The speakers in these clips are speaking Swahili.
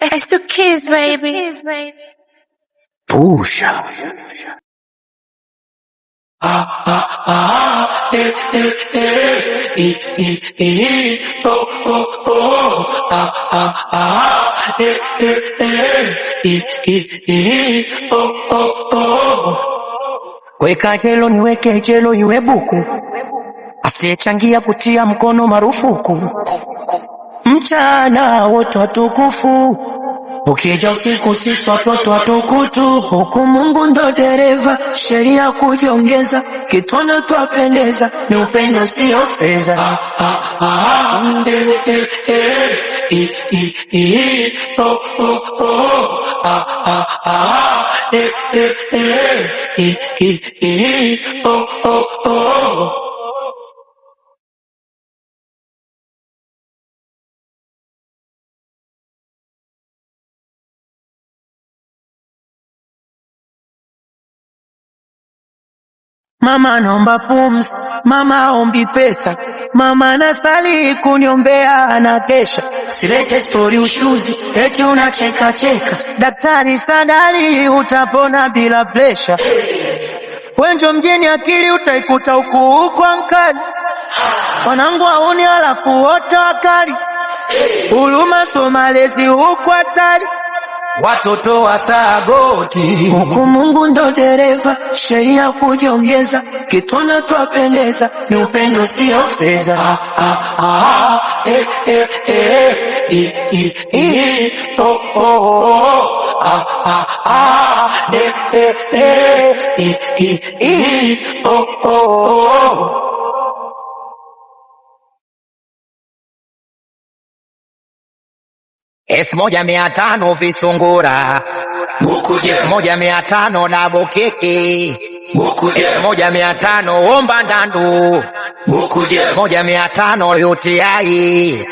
It's the kids, baby. Pusha. Weka jelo niweke jelo iwe buku, asiyechangia kutia mkono marufuku. Mchana wote watukufu, ukija usiku sisi watoto watukutu. Huku Mungu ndo dereva, sheria kujiongeza, kitwana twapendeza, ni upendo sio fedha. Mama naomba pumzi, mama ombi pesa, mama nasali kuniombea anakesha. Silete story ushuzi, eti unacheka cheka, daktari sadali utapona bila pressure. Wenjo mjini akili utaikuta huku ankali, wanangu wauni alafu wote wakali, huruma somalezi huku hatari, watoto wa sagoti. Huku Mungu ndo dereva, sheria kujiongeza, kitwana twapendeza, ni upendo sio fedha. Elfu moja mia tano visungura, 1500 na bokeke, 1500 omba ndandu, 1500 yote ai.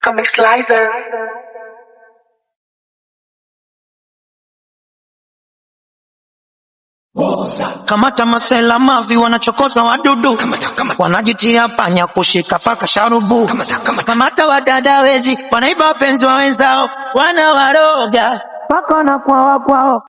Comic Slicer. Kamata masela mavi wanachokoza wadudu, wanajitia panya kushika paka sharubu. Kamata wadada wezi wanaiba wapenzi wa wenzao, wanawaroga paka na kwao.